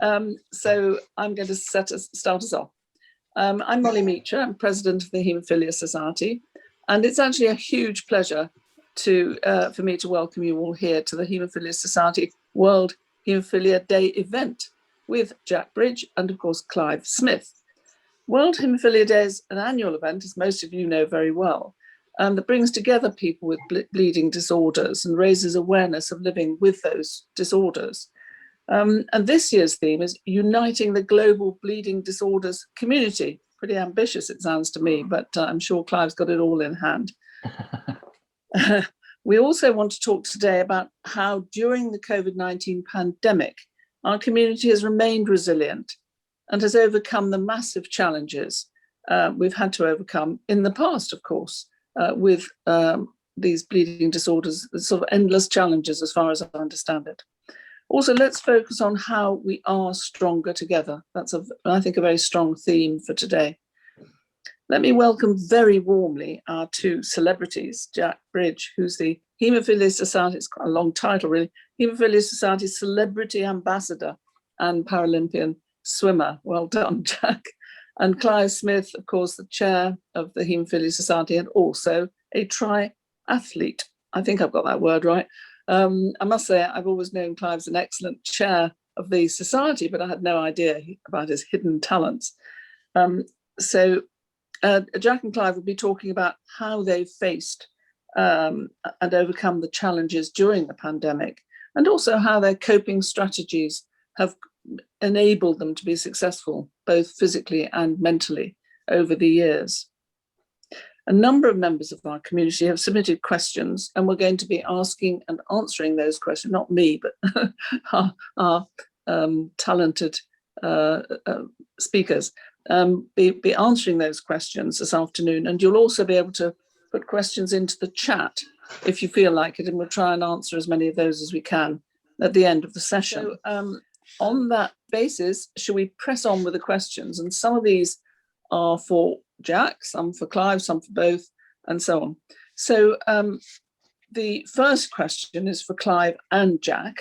So I'm going to start us off. I'm Molly Meacher. I'm president of the Haemophilia Society, and it's actually a huge pleasure for me to welcome you all here to the Haemophilia Society World Haemophilia Day event with Jack Bridge and, of course, Clive Smith. World Haemophilia Day is an annual event, as most of you know very well, that brings together people with bleeding disorders and raises awareness of living with those disorders. And this year's theme is uniting the global bleeding disorders community. Pretty ambitious, it sounds to me, but I'm sure Clive's got it all in hand. We also want to talk today about how during the COVID-19 pandemic, our community has remained resilient and has overcome the massive challenges we've had to overcome in the past, of course, with these bleeding disorders, sort of endless challenges as far as I understand it. Also, let's focus on how we are stronger together. That's, I think, a very strong theme for today. Let me welcome very warmly our two celebrities, Jack Bridge, who's the Haemophilia Society, it's quite a long title really, Haemophilia Society Celebrity Ambassador and Paralympian swimmer. Well done, Jack. And Clive Smith, of course, the chair of the Haemophilia Society and also a triathlete. I think I've got that word right. I must say, I've always known Clive's an excellent chair of the society, but I had no idea about his hidden talents. So Jack and Clive will be talking about how they've faced and overcome the challenges during the pandemic, and also how their coping strategies have enabled them to be successful, both physically and mentally, over the years. A number of members of our community have submitted questions, and we're going to be asking and answering those questions, not me, but our talented speakers, be answering those questions this afternoon. And you'll also be able to put questions into the chat if you feel like it, and we'll try and answer as many of those as we can at the end of the session. So, on that basis, shall we press on with the questions? And some of these are for Jack, some for Clive, some for both, and so on. So the first question is for Clive and Jack.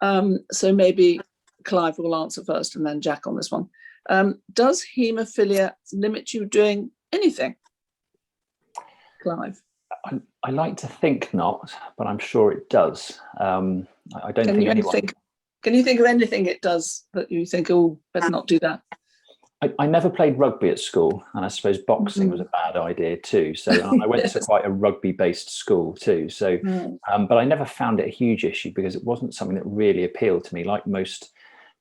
So maybe Clive will answer first and then Jack on this one. Does haemophilia limit you doing anything? Clive? I like to think not, but I'm sure it does. I don't think anyone... Can you think of anything it does that you think, oh, better not do that? I never played rugby at school, and I suppose boxing was a bad idea too. So I went to quite a rugby-based school too. So, but I never found it a huge issue because it wasn't something that really appealed to me. Like most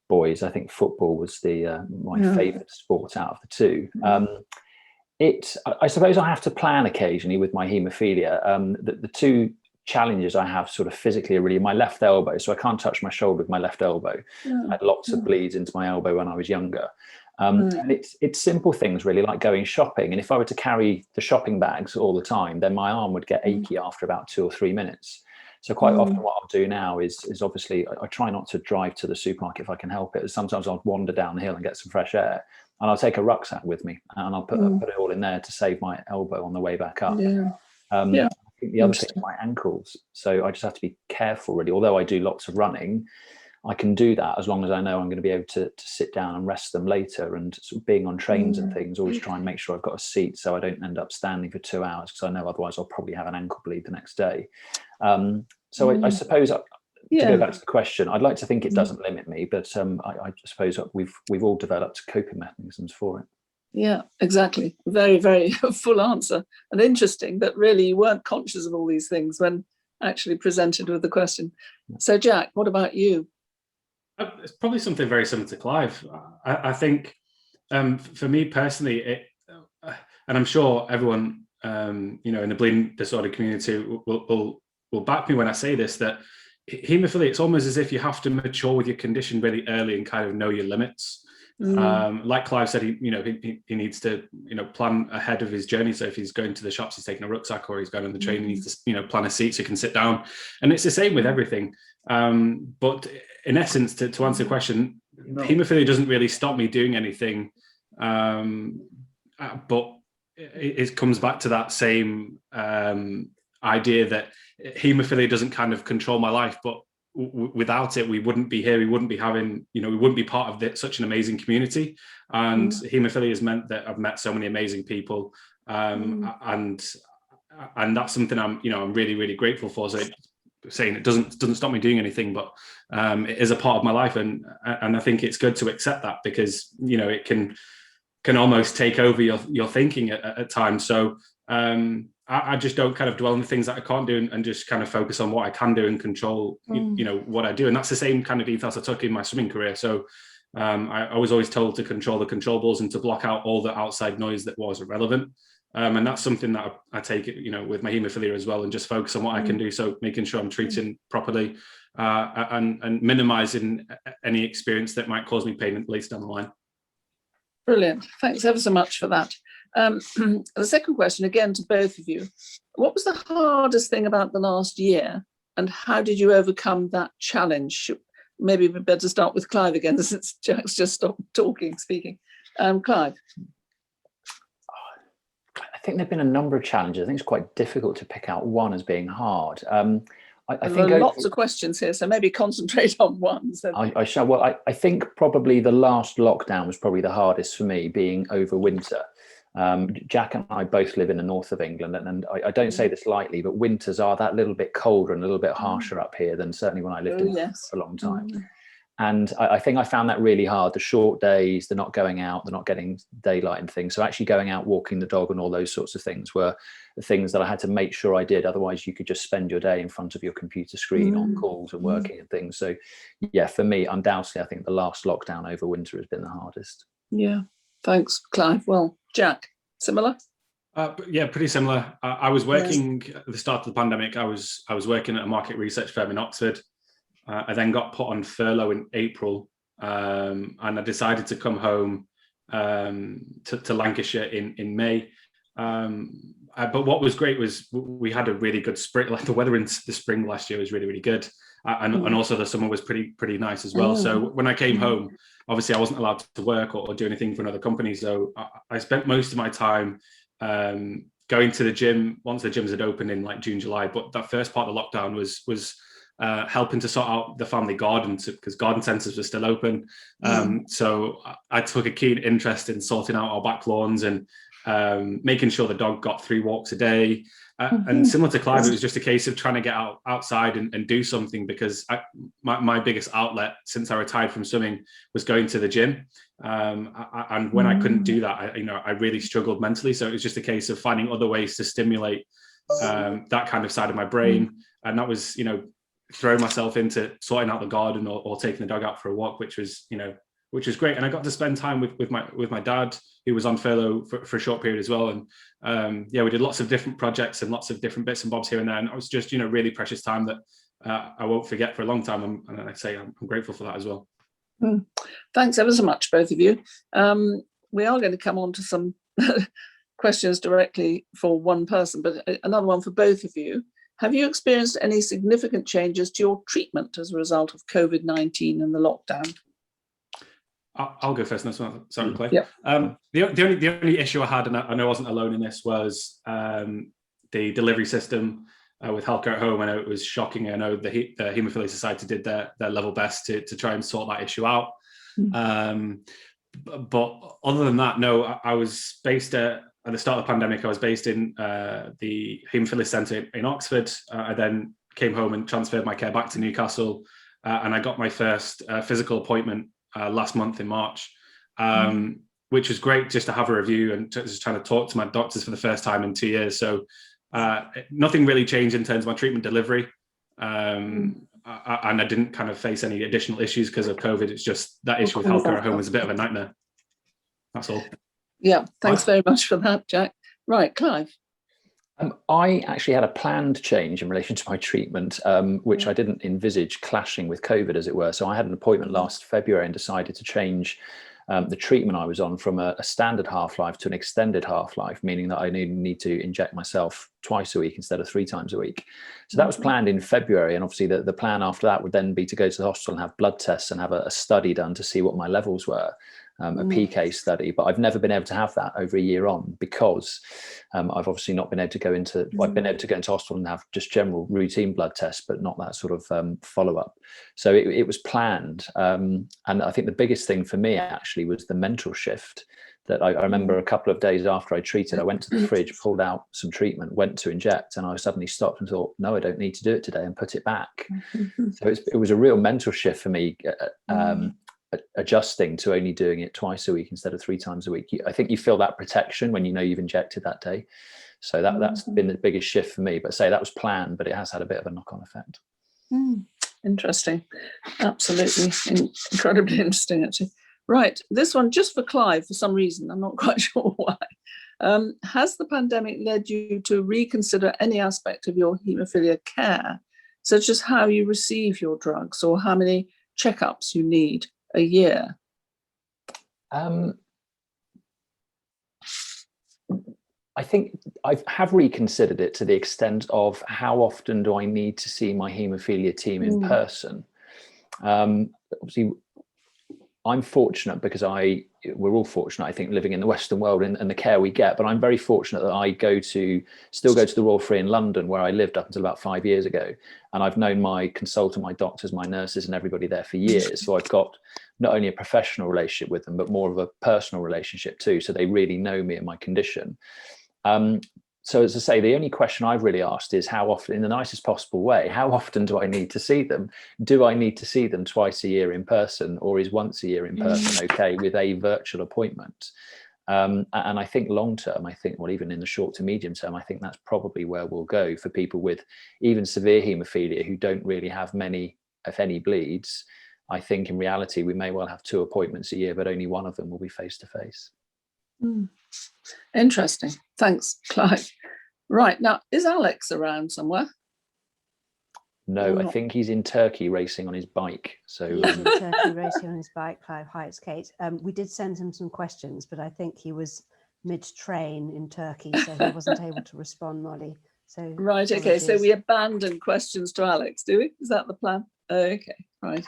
boys, I think football was my favourite sport out of the two. I suppose I have to plan occasionally with my haemophilia. The two challenges I have sort of physically are really my left elbow, so I can't touch my shoulder with my left elbow. I had lots of bleeds into my elbow when I was younger. And it's simple things really, like going shopping, and if I were to carry the shopping bags all the time, then my arm would get achy after about 2 or 3 minutes. So quite often what I'll do now is obviously I try not to drive to the supermarket if I can help it. Sometimes I'll wander down the hill and get some fresh air, and I'll take a rucksack with me and I'll put it all in there to save my elbow on the way back up. I think the other thing is my ankles, so I just have to be careful really. Although I do lots of running, I can do that as long as I know I'm going to be able to sit down and rest them later. And sort of being on trains and things, always try and make sure I've got a seat so I don't end up standing for 2 hours, because I know otherwise I'll probably have an ankle bleed the next day. So I suppose to go back to the question, I'd like to think it doesn't limit me, but I suppose we've all developed coping mechanisms for it. Yeah, exactly. Very, very full answer, and interesting that really you weren't conscious of all these things when actually presented with the question. So Jack, what about you? It's probably something very similar to Clive. I think for me personally, and I'm sure everyone in the bleeding disorder community will back me when I say this, that haemophilia, it's almost as if you have to mature with your condition really early and kind of know your limits. Like Clive said, he needs to plan ahead of his journey. So if he's going to the shops, he's taking a rucksack, or he's going on the train, he needs to plan a seat so he can sit down. And it's the same with everything. But in essence, to answer the question, haemophilia doesn't really stop me doing anything. But it comes back to that same idea that haemophilia doesn't kind of control my life, but without it, we wouldn't be here. We wouldn't be having, we wouldn't be part of such an amazing community. And haemophilia has meant that I've met so many amazing people, and that's something I'm really, really grateful for. So saying it doesn't stop me doing anything, but it is a part of my life, and I think it's good to accept that, because it can almost take over your thinking at times. So I just don't kind of dwell on the things that I can't do, and just kind of focus on what I can do and control what I do. And that's the same kind of ethos I took in my swimming career. So I was always told to control the controllables and to block out all the outside noise that was irrelevant. And that's something that I take it, with my haemophilia as well, and just focus on what I can do. So making sure I'm treating properly, and minimizing any experience that might cause me pain later down the line. Brilliant. Thanks ever so much for that. The second question, again, to both of you. What was the hardest thing about the last year, and how did you overcome that challenge? Maybe we'd better start with Clive again, since Jack's just stopped speaking. Clive. I think there've been a number of challenges. I think it's quite difficult to pick out one as being hard. I think there are lots of questions here, so maybe concentrate on one. So. I shall. Well, I think probably the last lockdown was probably the hardest for me, being over winter. Jack and I both live in the north of England, and I don't say this lightly, but winters are that little bit colder and a little bit harsher up here than certainly when I lived in for a long time. And I think I found that really hard. The short days, the not going out, the not getting daylight and things. So actually going out, walking the dog and all those sorts of things were the things that I had to make sure I did. Otherwise, you could just spend your day in front of your computer screen on calls and working and things. So yeah, for me, undoubtedly, I think the last lockdown over winter has been the hardest. Yeah, thanks, Clive. Well, Jack, similar? Yeah, pretty similar. I was working at the start of the pandemic. I was working at a market research firm in Oxford. I then got put on furlough in April, and I decided to come home to Lancashire in May. But what was great was we had a really good spring. Like the weather in the spring last year was really, really good, and also the summer was pretty nice as well. So when I came home, obviously I wasn't allowed to work or do anything for another company. So I spent most of my time going to the gym once the gyms had opened in like June, July. But that first part of the lockdown was helping to sort out the family garden, because garden centres were still open. So I took a keen interest in sorting out our back lawns and making sure the dog got 3 walks a day. And similar to Clive, it was just a case of trying to get outside and do something, because my biggest outlet since I retired from swimming was going to the gym. And when I couldn't do that, I really struggled mentally. So it was just a case of finding other ways to stimulate that kind of side of my brain. And that was, throwing myself into sorting out the garden or taking the dog out for a walk, which was great. And I got to spend time with my dad, who was on furlough for a short period as well. And we did lots of different projects and lots of different bits and bobs here and there. And it was just, really precious time that I won't forget for a long time. And I say I'm grateful for that as well. Thanks ever so much, both of you. We are going to come on to some questions directly for one person, but another one for both of you. Have you experienced any significant changes to your treatment as a result of COVID-19 and the lockdown? I'll go first. Sorry, Clay. Yep. The only issue I had, and I know I wasn't alone in this, was the delivery system with healthcare at home. I know it was shocking. I know the Haemophilia Society did their level best to try and sort that issue out. But other than that, no. I was based at the start of the pandemic. I was based in the Haemophilia Centre in Oxford. I then came home and transferred my care back to Newcastle, and I got my first physical appointment last month in March, which was great, just to have a review and just trying to talk to my doctors for the first time in 2 years. So nothing really changed in terms of my treatment delivery, and I didn't kind of face any additional issues because of COVID. It's just that issue with healthcare at home was a bit of a nightmare. That's all. Yeah, thanks very much for that, Jack. Right, Clive. I actually had a planned change in relation to my treatment, which I didn't envisage clashing with COVID, as it were. So I had an appointment last February and decided to change the treatment I was on from a standard half-life to an extended half-life, meaning that I need to inject myself twice a week instead of 3 times a week. So that was planned in February. And obviously the plan after that would then be to go to the hospital and have blood tests and have a study done to see what my levels were. a PK study, but I've never been able to have that over a year on because I've obviously not been able to go into, I've been able to go into hospital and have just general routine blood tests, but not that sort of follow-up. So it was planned. And I think the biggest thing for me actually was the mental shift that I remember a couple of days after I treated, I went to the fridge, pulled out some treatment, went to inject, and I suddenly stopped and thought, no, I don't need to do it today, and put it back. So it was a real mental shift for me, adjusting to only doing it twice a week instead of 3 times a week. I think you feel that protection when you know you've injected that day. So that's been the biggest shift for me. But say that was planned, but it has had a bit of a knock-on effect. Interesting. Absolutely. Incredibly interesting, actually. Right. This one, just for Clive, for some reason, I'm not quite sure why. Has the pandemic led you to reconsider any aspect of your haemophilia care, such as how you receive your drugs or how many checkups you need a year? I think I have reconsidered it to the extent of how often do I need to see my haemophilia team in person. Obviously, I'm fortunate because we're all fortunate, I think, living in the Western world and the care we get, but I'm very fortunate that I still go to the Royal Free in London, where I lived up until about 5 years ago. And I've known my consultant, my doctors, my nurses and everybody there for years. So I've got not only a professional relationship with them, but more of a personal relationship too. So they really know me and my condition. So as I say, the only question I've really asked is how often, in the nicest possible way, how often do I need to see them? Do I need to see them twice a year in person, or is once a year in person okay with a virtual appointment? And I think long term, well, even in the short to medium term, I think that's probably where we'll go for people with even severe haemophilia who don't really have many, if any, bleeds. I think in reality, we may well have 2 appointments a year, but only one of them will be face to face. Interesting. Thanks, Clive. Right, now, is Alex around somewhere? No, I think he's in Turkey racing on his bike. So he's in Turkey racing on his bike, Clive. Hi, it's Kate. We did send him some questions, but I think he was mid-train in Turkey, so he wasn't able to respond, Molly. So right, okay, so we abandon questions to Alex, do we? Is that the plan? Okay, right.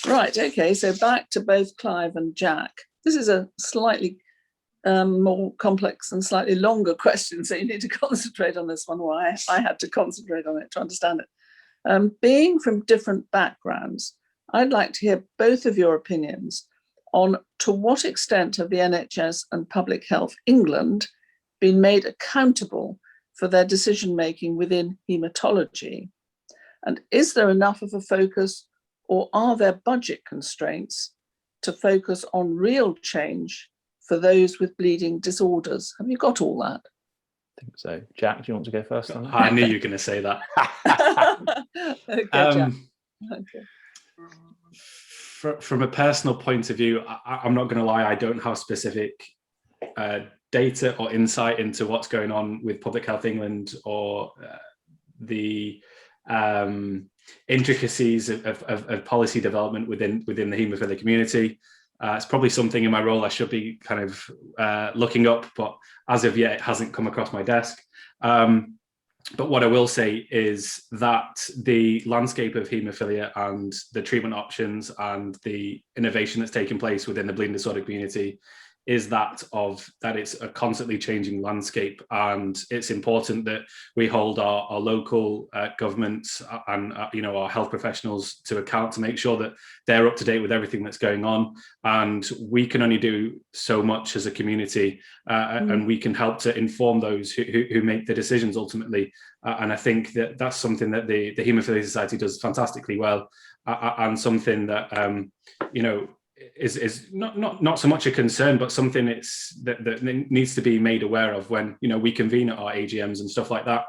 Right, okay, so back to both Clive and Jack. This is a slightly more complex and slightly longer question, so you need to concentrate on this one. Why I had to concentrate on it to understand it. Being from different backgrounds, I'd like to hear both of your opinions on to what extent have the NHS and Public Health England been made accountable for their decision-making within haematology? And is there enough of a focus, or are there budget constraints to focus on real change for those with bleeding disorders? Have you got all that? I think so. Jack, do you want to go first on that? I knew you were going to say that. Okay, Jack. Okay. From a personal point of view, I'm not going to lie, I don't have specific data or insight into what's going on with Public Health England or the intricacies of policy development within the haemophilia community. It's probably something in my role I should be kind of looking up, but as of yet, it hasn't come across my desk. But what I will say is that the landscape of haemophilia and the treatment options and the innovation that's taking place within the bleeding disorder community is that it's a constantly changing landscape, and it's important that we hold our local governments and our health professionals to account to make sure that they're up to date with everything that's going on. And we can only do so much as a community, and we can help to inform those who make the decisions ultimately. And I think that that's something that the Haemophilia Society does fantastically well, and something that is not so much a concern, but something that needs to be made aware of when we convene at our AGMs and stuff like that,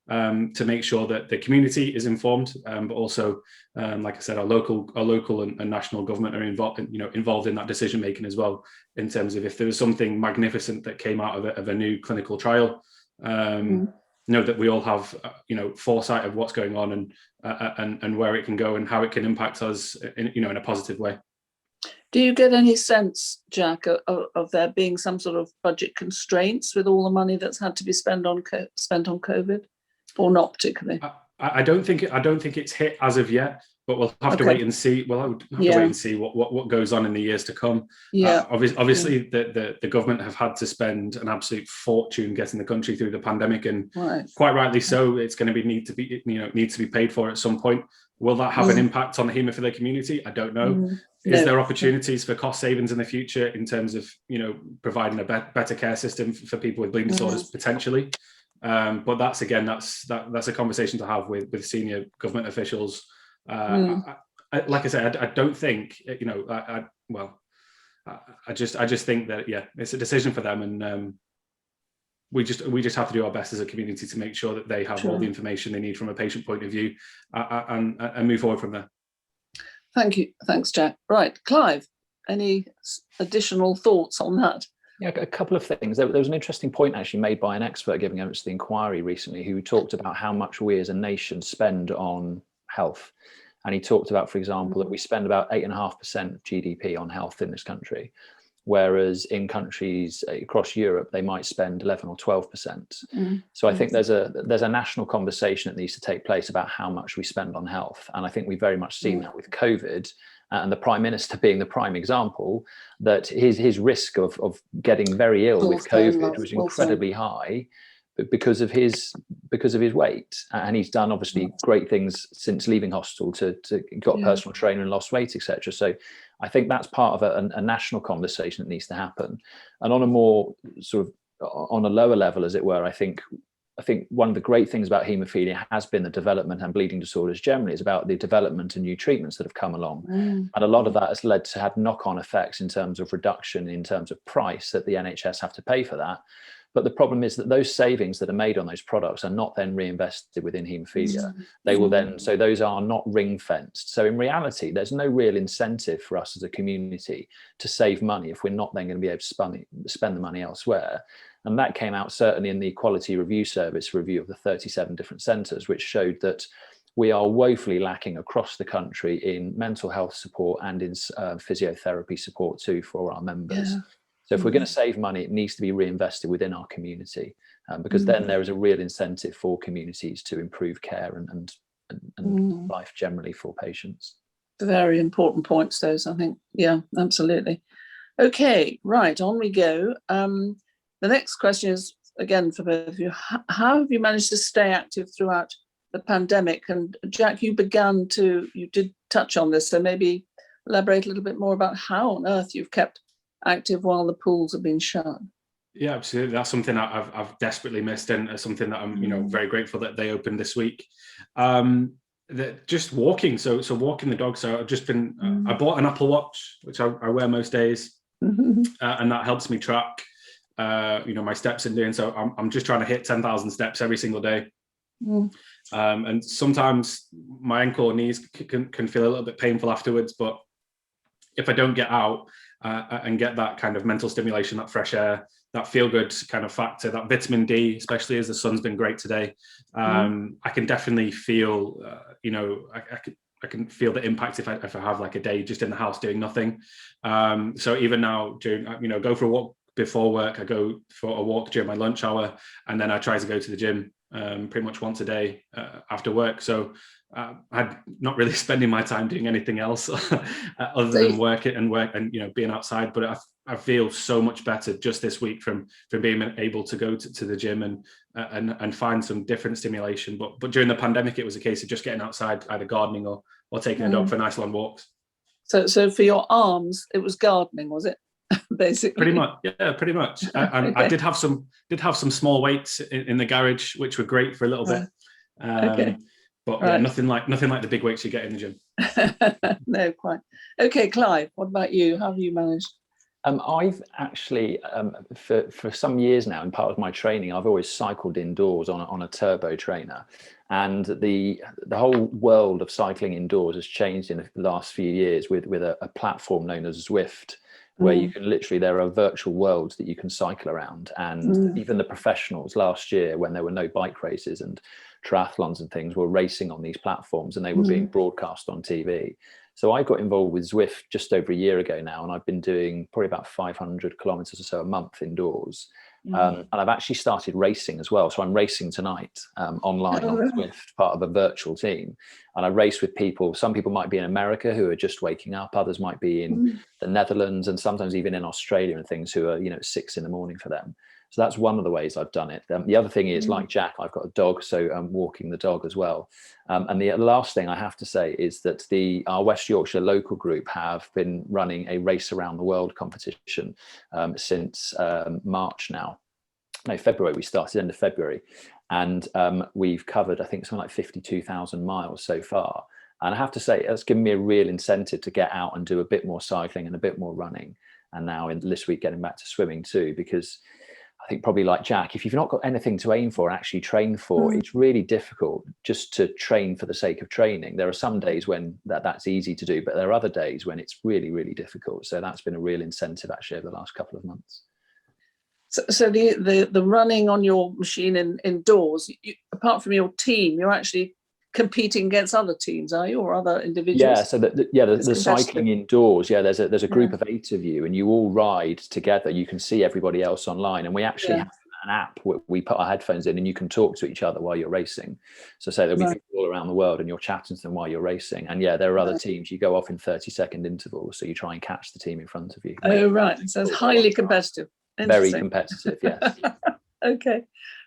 to make sure that the community is informed, but also, like I said, our local and national government are involved in that decision making as well. In terms of if there was something magnificent that came out of a new clinical trial, that we all have foresight of what's going on and where it can go and how it can impact us in a positive way. Do you get any sense, Jack, of there being some sort of budget constraints with all the money that's had to be spent on COVID, or not particularly? I don't think it's hit as of yet, but we'll have to wait and see. Well, I would have to wait and see what goes on in the years to come. Obviously, the government have had to spend an absolute fortune getting the country through the pandemic, and quite rightly so. It's going to needs to be paid for at some point. Will that have an impact on the haemophilia community? I don't know. Is there opportunities for cost savings in the future in terms of providing a better care system for people with bleeding disorders potentially? But that's a conversation to have with senior government officials. Like I said, I don't think I just think that it's a decision for them, and we just have to do our best as a community to make sure that they have all the information they need from a patient point of view, and move forward from there. Thank you. Thanks, Jack. Right, Clive, any additional thoughts on that? Yeah, a couple of things. There was an interesting point actually made by an expert giving evidence to the inquiry recently, who talked about how much we as a nation spend on health. And he talked about, for example, that we spend about 8.5% of GDP on health in this country, whereas in countries across Europe, they might spend 11 or 12%. So I think there's a national conversation that needs to take place about how much we spend on health. And I think we've very much seen that with COVID, and the Prime Minister being the prime example, that his risk of getting very ill with COVID was incredibly high because of his weight. And he's done obviously great things since leaving hospital to got a personal trainer and lost weight, etc. So I think that's part of a national conversation that needs to happen. And on a more sort of on a lower level, as it were, I think one of the great things about haemophilia has been the development, and bleeding disorders generally is about the development and new treatments that have come along. And a lot of that has led to have knock-on effects in terms of reduction, in terms of price that the NHS have to pay for that. But the problem is that those savings that are made on those products are not then reinvested within haemophilia. They will then, so those are not ring fenced. So in reality, there's no real incentive for us as a community to save money if we're not then going to be able to spend the money elsewhere. And that came out certainly in the Quality Review Service review of the 37 different centres, which showed that we are woefully lacking across the country in mental health support and in physiotherapy support too for our members. So if we're going to save money, it needs to be reinvested within our community, because then there is a real incentive for communities to improve care and life generally for patients. Very important points, those, I think. Yeah, absolutely. Okay, right, on we go. The next question is, again, for both of you. How have you managed to stay active throughout the pandemic? And Jack, you did touch on this, so maybe elaborate a little bit more about how on earth you've kept active while the pools have been shut. Yeah, absolutely. That's something that I've desperately missed, and something that I'm very grateful that they opened this week. Just walking, so walking the dog. So I've just been I bought an Apple Watch, which I wear most days, and that helps me track my steps in doing so. I'm just trying to hit 10,000 steps every single day. And sometimes my ankle or knees can feel a little bit painful afterwards, but if I don't get out and get that kind of mental stimulation, that fresh air, that feel-good kind of factor, that vitamin D, especially as the sun's been great today, I can definitely feel, I can feel the impact if I have like a day just in the house doing nothing. So even now, during, go for a walk before work, I go for a walk during my lunch hour, and then I try to go to the gym pretty much once a day after work. So I'm not really spending my time doing anything else other than work and being outside. But I feel so much better just this week from being able to go to the gym and find some different stimulation. But during the pandemic, it was a case of just getting outside, either gardening or taking a dog for nice long walks. So for your arms, it was gardening, was it? Basically, pretty much. And I did have some small weights in the garage, which were great for a little bit. But nothing like the big weights you get in the gym. No, quite. Okay, Clive, what about you? How have you managed? I've actually, for some years now, in part of my training, I've always cycled indoors on a turbo trainer. And the whole world of cycling indoors has changed in the last few years with a platform known as Zwift, where you can literally, there are virtual worlds that you can cycle around. And even the professionals last year, when there were no bike races and triathlons and things, were racing on these platforms, and they were being broadcast on TV. So I got involved with Zwift just over a year ago now, and I've been doing probably about 500 kilometers or so a month indoors. And I've actually started racing as well. So I'm racing tonight online on Swift, part of a virtual team. And I race with people. Some people might be in America who are just waking up. Others might be in the Netherlands, and sometimes even in Australia and things, who are, 6 a.m. for them. So that's one of the ways I've done it. The other thing is, like Jack, I've got a dog, so I'm walking the dog as well. And the last thing I have to say is that our West Yorkshire local group have been running a race around the world competition since March now. No, February. We started end of February, and we've covered, I think, something like 52,000 miles so far. And I have to say, it's given me a real incentive to get out and do a bit more cycling and a bit more running. And now in this week, getting back to swimming too, because I think probably like Jack, if you've not got anything to aim for and actually train for, it's really difficult just to train for the sake of training. There are some days when that's easy to do, but there are other days when it's really, really difficult. So that's been a real incentive actually over the last couple of months. So the running on your machine indoors, apart from your team, you're actually competing against other teams, are you, or other individuals? Yeah, so the cycling indoors, there's a group of 8 of you, and you all ride together. You can see everybody else online, and we actually have an app where we put our headphones in, and you can talk to each other while you're racing. So say there'll be people all around the world, and you're chatting to them while you're racing. And there are other teams. You go off in 30-second intervals, so you try and catch the team in front of you. Oh, right. So it's highly competitive. Very competitive, yes. Okay,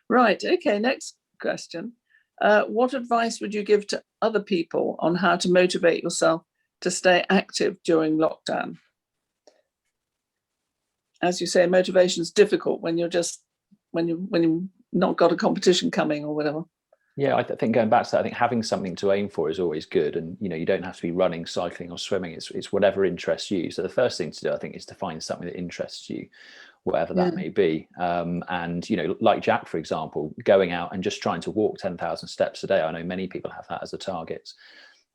right. Okay, next question. What advice would you give to other people on how to motivate yourself to stay active during lockdown? As you say, motivation is difficult when you've not got a competition coming or whatever. Yeah, I think going back to that, I think having something to aim for is always good. And, you don't have to be running, cycling or swimming. It's whatever interests you. So the first thing to do, I think, is to find something that interests you, whatever that may be. And, like Jack, for example, going out and just trying to walk 10,000 steps a day. I know many people have that as a target.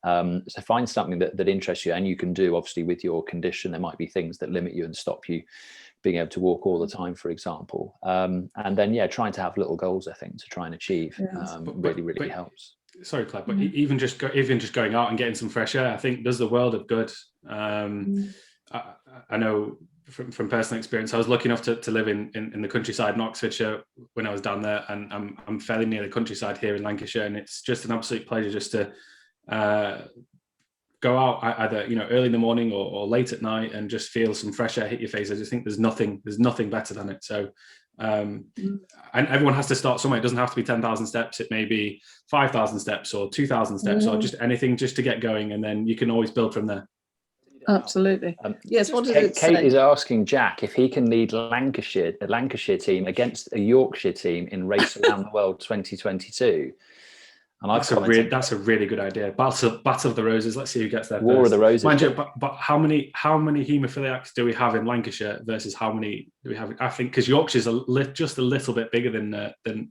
So find something that interests you, and you can do, obviously, with your condition. There might be things that limit you and stop you being able to walk all the time, for example. And then, trying to have little goals, I think, to try and achieve really helps. Sorry, Clive, but even just going out and getting some fresh air, I think does the world of good. I know from personal experience, I was lucky enough to live in the countryside in Oxfordshire when I was down there, and I'm fairly near the countryside here in Lancashire, and it's just an absolute pleasure just to go out either early in the morning or late at night and just feel some fresh air hit your face. I just think there's nothing better than it. So and everyone has to start somewhere. It doesn't have to be 10,000 steps. It may be 5,000 steps or 2,000 steps or just anything just to get going, and then you can always build from there. Absolutely. Yes. What does it say? Kate is asking Jack if he can lead the Lancashire team against a Yorkshire team in Race Around the World 2022. And that's a really good idea. Battle of the Roses. Let's see who gets there. War first. of the Roses. Mind you, but how many haemophiliacs do we have in Lancashire versus how many do we have? I think because Yorkshire's just a little bit bigger than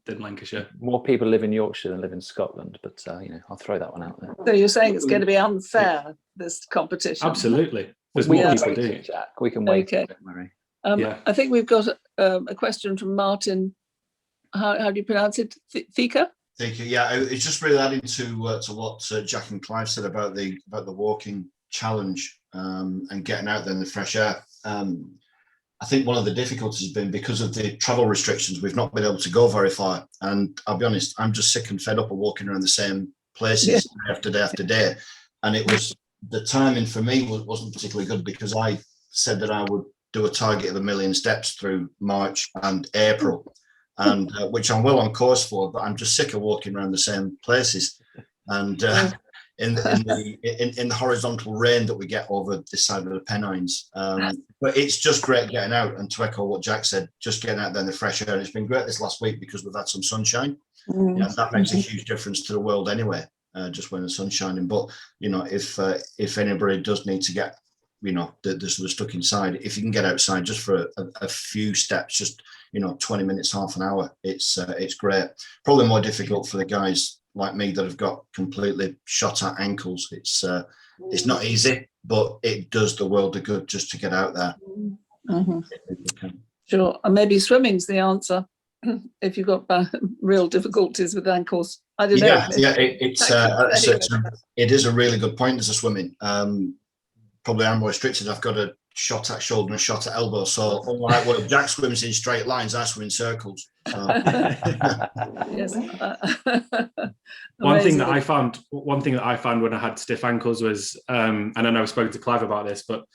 Lancashire. More people live in Yorkshire than live in Scotland, but I'll throw that one out there. So you're saying it's going to be unfair, this competition? Absolutely. There's more people doing it. Jack. We can wait. Okay. Don't worry. I think we've got a question from Martin. How do you pronounce it? Thika? Thank you. Yeah, it's just really adding to what Jack and Clive said about the walking challenge and getting out there in the fresh air. I think one of the difficulties has been because of the travel restrictions, we've not been able to go very far. And I'll be honest, I'm just sick and fed up of walking around the same places day after day after day. And it was the timing for me wasn't particularly good because I said that I would do a target of 1 million steps through March and April. And which I'm well on course for, but I'm just sick of walking around the same places, and in the horizontal rain that we get over this side of the Pennines. But it's just great getting out, and to echo what Jack said, just getting out there in the fresh air. And it's been great this last week because we've had some sunshine, and that makes a huge difference to the world anyway. Just when the sun's shining. But if anybody does need to get they're sort of stuck inside, if you can get outside just for a few steps, just 20 minutes, half an hour, it's great. Probably more difficult for the guys like me that have got completely shot at ankles. It's not easy, but it does the world of good just to get out there. Sure. And maybe swimming's the answer if you've got real difficulties with ankles. I don't know. Yeah, it is a really good point as a swimming. Probably I'm more restricted. I've got to shot at shoulder and shot at elbow. So unlike where Jack swims in straight lines, I swim in circles. So. Yes. One thing that Amazing. I found when I had stiff ankles was, and I know I've spoken to Clive about this, but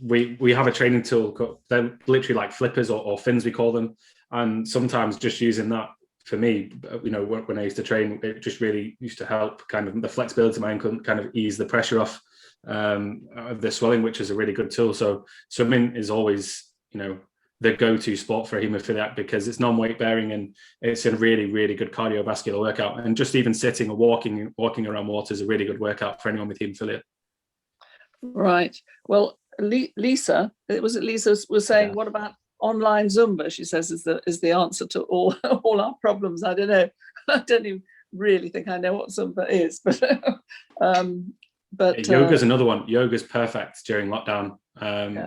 we have a training tool called, they're literally like flippers or fins, we call them, and sometimes just using that, for me, when I used to train, it just really used to help kind of the flexibility of my ankle, kind of ease the pressure off of the swelling, which is a really good tool. So swimming is always, the go-to sport for a haemophiliac, because it's non-weight bearing and it's a really, really good cardiovascular workout. And just even sitting or walking around water is a really good workout for anyone with haemophilia. Right. Well, Lisa was saying, what about online Zumba? She says is the answer to all our problems. I don't know. I don't even really think I know what Zumba is, but yoga's another one. Yoga's perfect during lockdown.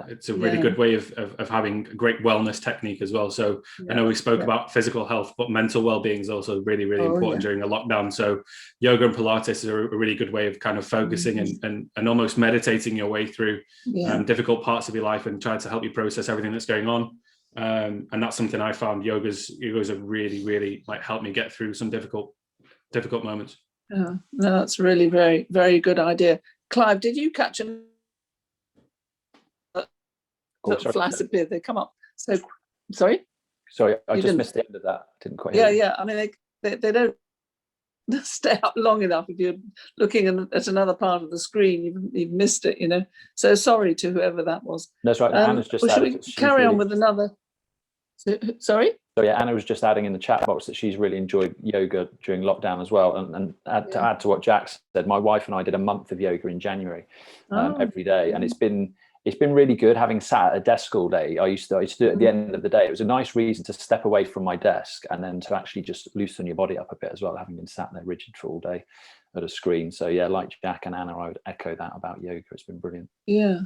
It's a really good way of having a great wellness technique as well. So I know we spoke about physical health, but mental well-being is also really, really important during a lockdown. So yoga and Pilates is a really good way of kind of focusing and almost meditating your way through difficult parts of your life and trying to help you process everything that's going on. And that's something I found yoga's have really, really helped me get through some difficult moments. No, that's really very, very good idea. Clive, did you catch flaccid? They come up. So, sorry, I just missed the end of that. Didn't quite hear you. Yeah. I mean, they don't stay up long enough. If you're looking at another part of the screen, you've missed it. So sorry to whoever that was. That's right. Anna's just should we carry on with another? Sorry. So Anna was just adding in the chat box that she's really enjoyed yoga during lockdown as well. And to add to what Jack said, my wife and I did a month of yoga in January every day, and it's been really good. Having sat at a desk all day, I used to do it at the end of the day. It was a nice reason to step away from my desk and then to actually just loosen your body up a bit as well, having been sat there rigid for all day at a screen. So like Jack and Anna, I would echo that about yoga. It's been brilliant. Yeah.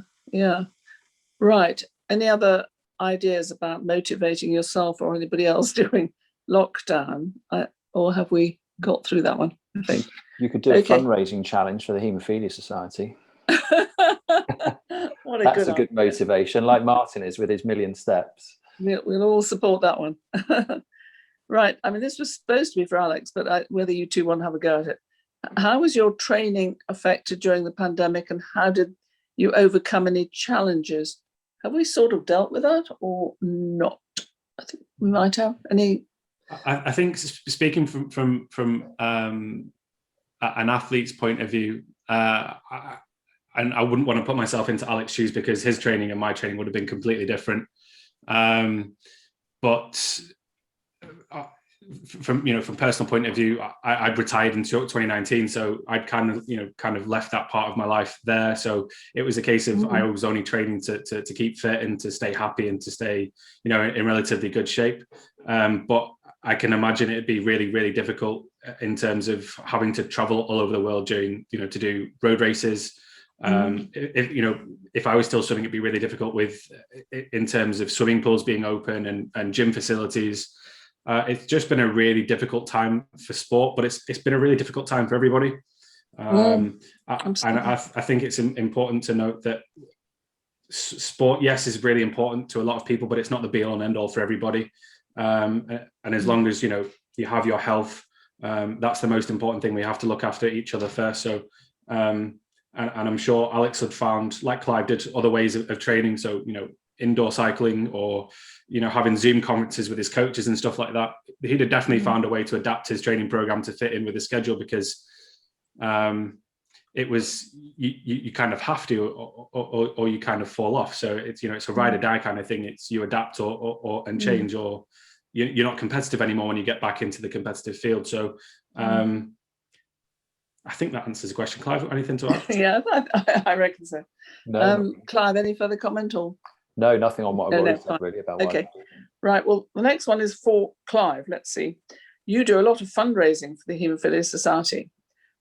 Right. Any other ideas about motivating yourself or anybody else during lockdown, or have we got through that one? I think you could do a fundraising challenge for the Haemophilia Society. That's a good motivation, like Martin is with his 1,000,000 steps. We'll all support that one. Right. I mean, this was supposed to be for Alex, but whether you two want to have a go at it. How was your training affected during the pandemic, and how did you overcome any challenges? Have we sort of dealt with that or not? I think we might have. Any? I think speaking from an athlete's point of view, and I wouldn't want to put myself into Alex's shoes because his training and my training would have been completely different. But from personal point of view, I'd retired in 2019, so I'd kind of left that part of my life there. So it was a case of I was only training to keep fit and to stay happy and to stay in relatively good shape. But I can imagine it'd be really, really difficult in terms of having to travel all over the world during to do road races. If I was still swimming, it'd be really difficult in terms of swimming pools being open and gym facilities. It's just been a really difficult time for sport, but it's been a really difficult time for everybody. And I think it's important to note that sport, yes, is really important to a lot of people, but it's not the be all and end all for everybody. And as long as you have your health, that's the most important thing. We have to look after each other first. So and I'm sure Alex had found, like Clive did, other ways of training. So indoor cycling or having Zoom conferences with his coaches and stuff like that. He'd have definitely found a way to adapt his training program to fit in with his schedule, because it was you kind of have to, or you kind of fall off. So it's it's a ride or die kind of thing. It's you adapt and change, or you're not competitive anymore when you get back into the competitive field. So I think that answers the question. Clive, anything to add? Yeah, I reckon so. No. Clive, any further comment or? No, nothing on what I've already said really about. Okay, right. Well, the next one is for Clive. Let's see. You do a lot of fundraising for the Haemophilia Society.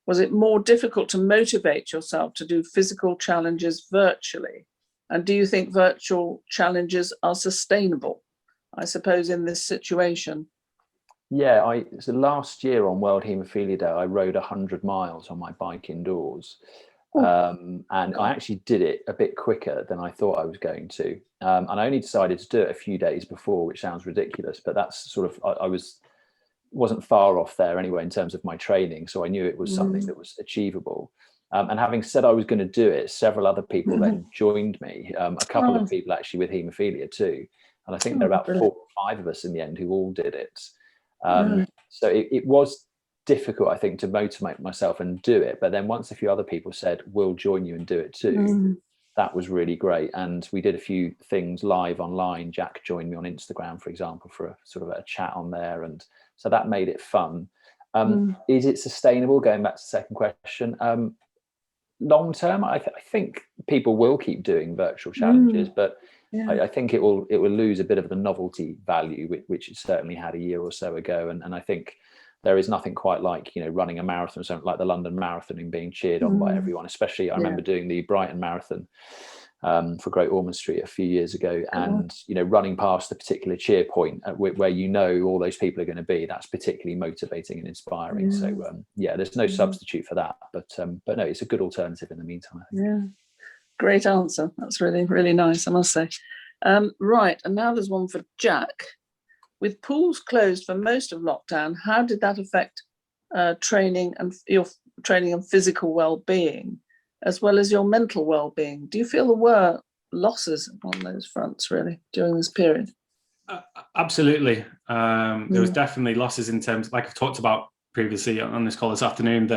Was it more difficult to motivate yourself to do physical challenges virtually? And do you think virtual challenges are sustainable, I suppose, in this situation? Yeah, so last year on World Haemophilia Day, I rode 100 miles on my bike indoors. And I actually did it a bit quicker than I thought I was going to. And I only decided to do it a few days before, which sounds ridiculous, but that's sort of, I wasn't far off there anyway in terms of my training. So I knew it was something that was achievable. And having said I was going to do it, several other people then joined me, a couple of people actually with haemophilia too. And I think there are about 4 or 5 of us in the end who all did it. So it was difficult, I think, to motivate myself and do it. But then once a few other people said, we'll join you and do it too, that was really great. And we did a few things live online. Jack joined me on Instagram, for example, for a sort of a chat on there. And so that made it fun. Is it sustainable? Going back to the second question. Long term, I think people will keep doing virtual challenges, but I think it will lose a bit of the novelty value, which it certainly had a year or so ago. And I think there is nothing quite like, running a marathon, something like the London Marathon and being cheered on by everyone. Especially, I remember doing the Brighton Marathon for Great Ormond Street a few years ago, and running past the particular cheer point where all those people are going to be. That's particularly motivating and inspiring. So there's no substitute for that, but no, it's a good alternative in the meantime, I think. Yeah, great answer. That's really, really nice, I must say. Right, and now there's one for Jack. With pools closed for most of lockdown, how did that affect training and your training and physical well-being, as well as your mental well-being? Do you feel there were losses on those fronts really during this period? Absolutely. There was definitely losses in terms, like I've talked about previously on this call this afternoon,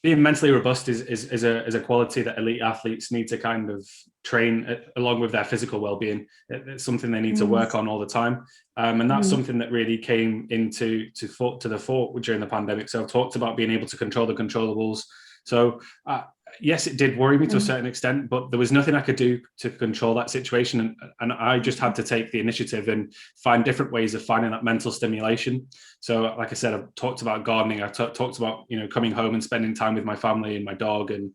being mentally robust is a quality that elite athletes need to kind of train along with their physical well-being. It's something they need to work on all the time. And that's something that really came to the fore during the pandemic. So I've talked about being able to control the controllables. So yes, it did worry me to a certain extent, but there was nothing I could do to control that situation. And I just had to take the initiative and find different ways of finding that mental stimulation. So like I said, I've talked about gardening. I've talked about, coming home and spending time with my family and my dog, and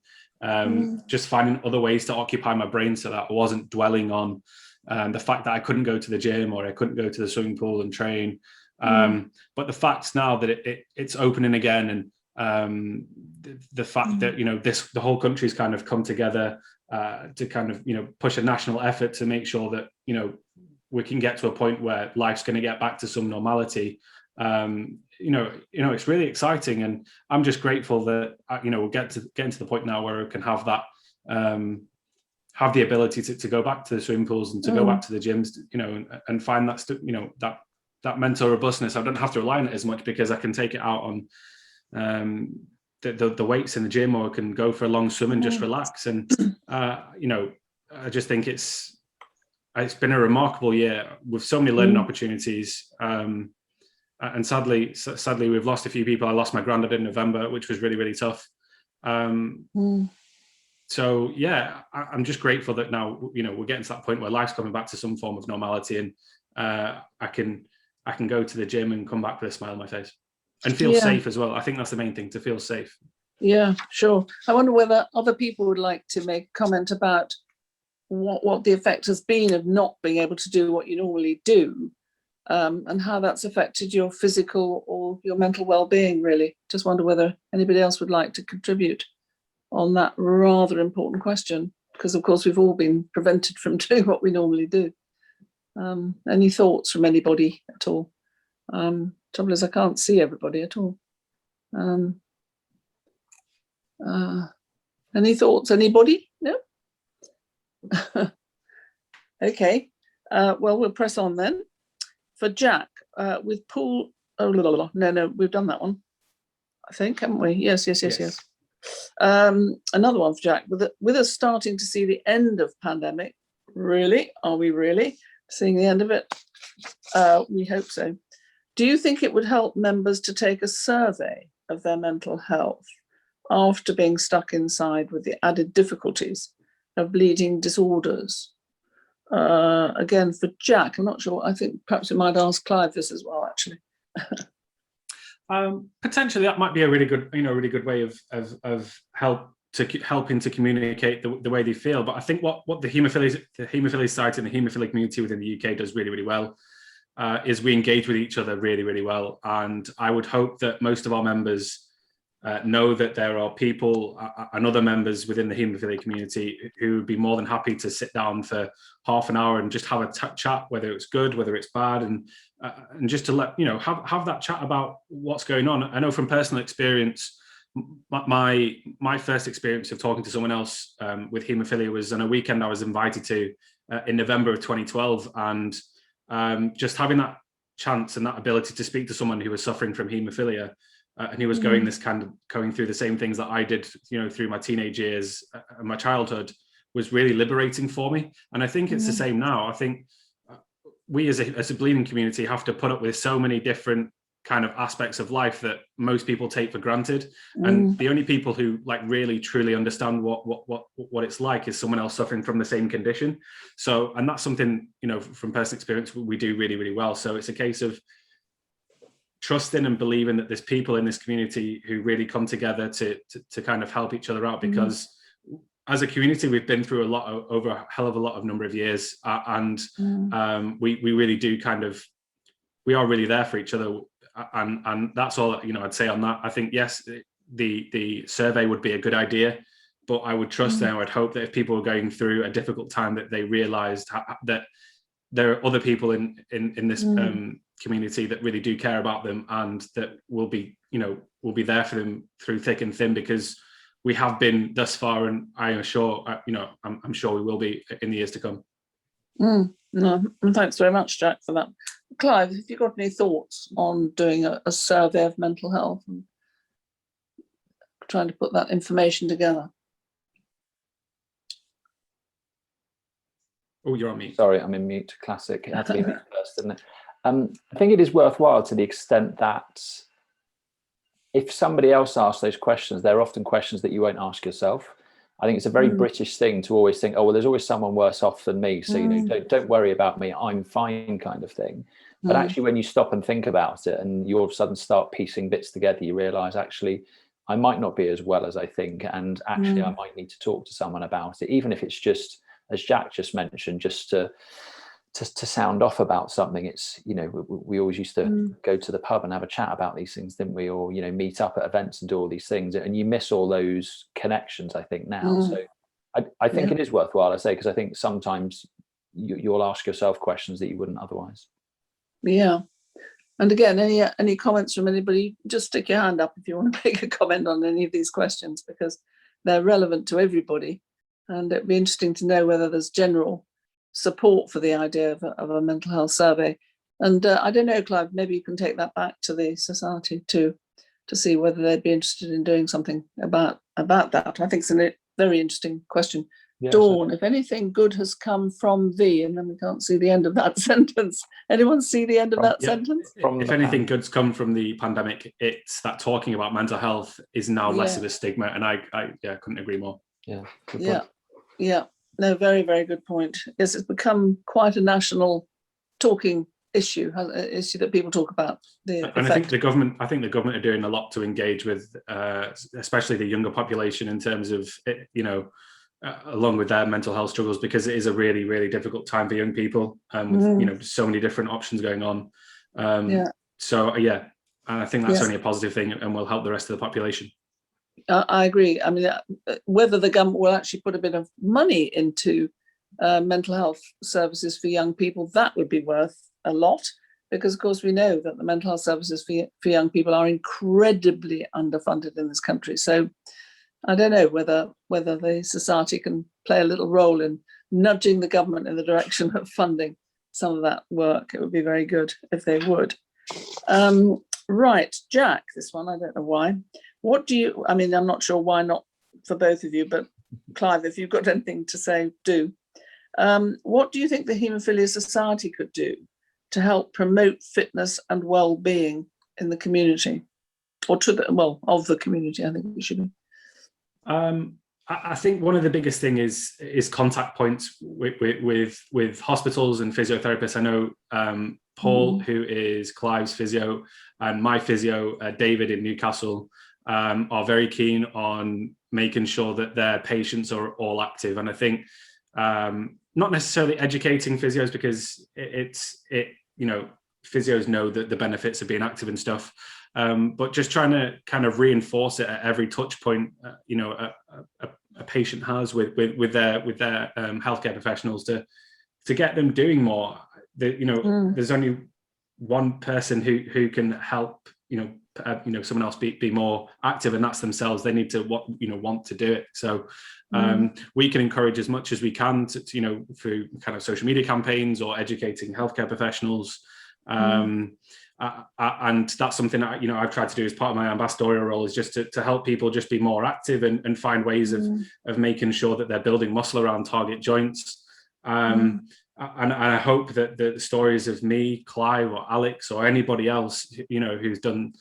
just finding other ways to occupy my brain so that I wasn't dwelling on the fact that I couldn't go to the gym or I couldn't go to the swimming pool and train. But the fact now that it's opening again, and the fact that the whole country's kind of come together to kind of push a national effort to make sure that we can get to a point where life's going to get back to some normality. It's really exciting, and I'm just grateful that we'll getting to the point now where we can have that have the ability to go back to the swimming pools and to go back to the gyms, and find that that mental robustness. I don't have to rely on it as much because I can take it out on the weights in the gym, or I can go for a long swim and just relax. And I just think it's been a remarkable year with so many learning opportunities. And sadly we've lost a few people. I lost my granddad in November, which was really, really tough. So yeah, I'm just grateful that now we're getting to that point where life's coming back to some form of normality, and I can go to the gym and come back with a smile on my face. And feel safe as well. I think that's the main thing, to feel safe. Yeah, sure. I wonder whether other people would like to make a comment about what the effect has been of not being able to do what you normally do, and how that's affected your physical or your mental well-being, really. Just wonder whether anybody else would like to contribute on that rather important question, because of course we've all been prevented from doing what we normally do. Any thoughts from anybody at all? Trouble is I can't see everybody at all. Any thoughts, anybody? No? Okay, well, we'll press on then. For Jack, with pool, no, we've done that one, I think, haven't we? Yes. Another one for Jack. With us starting to see the end of pandemic, really? Are we really seeing the end of it? We hope so. Do you think it would help members to take a survey of their mental health after being stuck inside with the added difficulties of bleeding disorders? Again, for Jack, I'm not sure. I think perhaps we might ask Clive this as well, actually. Potentially, that might be a really good way of helping to communicate the way they feel. But I think what the Haemophilia Society and the haemophilia community within the UK does really, really well is we engage with each other really, really well. And I would hope that most of our members know that there are people and other members within the haemophilia community who would be more than happy to sit down for half an hour and just have a chat, whether it's good, whether it's bad, and just to let have that chat about what's going on. I know from personal experience, my first experience of talking to someone else with haemophilia was on a weekend I was invited to in November of 2012, and just having that chance and that ability to speak to someone who was suffering from haemophilia, and he was going through the same things that I did, through my teenage years and my childhood, was really liberating for me. And I think it's the same now. I think we as a bleeding community have to put up with so many different kind of aspects of life that most people take for granted, and the only people who really truly understand what it's like is someone else suffering from the same condition. So, and that's something from personal experience we do really, really well. So it's a case of trusting and believing that there's people in this community who really come together to kind of help each other out, because as a community we've been through over a hell of a lot of number of years, and we really do we are really there for each other. And that's all I'd say on that. I think, yes, the survey would be a good idea, but I would trust and I would hope that if people are going through a difficult time, that they realized that there are other people in this community that really do care about them, and that will be there for them through thick and thin, because we have been thus far, and I am sure I'm sure we will be in the years to come. No, thanks very much, Jack, for that. Clive, have you got any thoughts on doing a survey of mental health and trying to put that information together? Oh, you're on mute. Sorry, I'm in mute. Classic. It had to be mute first, didn't it? I think it is worthwhile to the extent that if somebody else asks those questions, they're often questions that you won't ask yourself. I think it's a very British thing to always think, oh, well, there's always someone worse off than me, so don't worry about me, I'm fine, kind of thing. But actually, when you stop and think about it, and you all of a sudden start piecing bits together, you realize, actually, I might not be as well as I think, and actually I might need to talk to someone about it, even if it's just, as Jack just mentioned, just to sound off about something. It's, we always used to go to the pub and have a chat about these things, didn't we? Or, meet up at events and do all these things, and you miss all those connections, I think, now. So I think it is worthwhile, I say, because I think sometimes you'll ask yourself questions that you wouldn't otherwise. Yeah. And again, any comments from anybody, just stick your hand up if you want to make a comment on any of these questions, because they're relevant to everybody. And it'd be interesting to know whether there's general support for the idea of a mental health survey. And I don't know, Clive, maybe you can take that back to the society to see whether they'd be interested in doing something about that. I think it's a very interesting question. Yeah, Dawn, if anything good has come from thee, and then we can't see the end of that sentence. Anyone see the end of that sentence? If anything good's come from the pandemic, it's that talking about mental health is now less of a stigma, and I couldn't agree more. Yeah. No, very, very good point. Yes, it's become quite a national talking issue, an issue that people talk about. I think the government are doing a lot to engage with, especially the younger population, in terms of along with their mental health struggles, because it is a really, really difficult time for young people, with so many different options going on. So and I think that's only a positive thing, and will help the rest of the population. I agree. I mean, whether the government will actually put a bit of money into mental health services for young people, that would be worth a lot, because of course we know that the mental health services for young people are incredibly underfunded in this country. So I don't know whether the society can play a little role in nudging the government in the direction of funding some of that work. It would be very good if they would. Right, Jack, this one, I don't know why. I'm not sure why not for both of you, but Clive, if you've got anything to say, do. What do you think the Haemophilia Society could do to help promote fitness and well-being in the community, or of the community? I think we should be. I think one of the biggest thing is contact points with hospitals and physiotherapists. I know Paul, who is Clive's physio, and my physio, David in Newcastle, are very keen on making sure that their patients are all active. And I think not necessarily educating physios, because physios know the benefits of being active and stuff. but just trying to kind of reinforce it at every touch point, you know, a patient has with their healthcare professionals to get them doing more. There's only one person who can help, someone else be more active, and that's themselves. They need to want to do it. So we can encourage as much as we can to through kind of social media campaigns or educating healthcare professionals. And that's something that I've tried to do as part of my ambassadorial role, is just to help people just be more active and find ways of making sure that they're building muscle around target joints. And I hope that the stories of me, Clive, or Alex, or anybody else who's done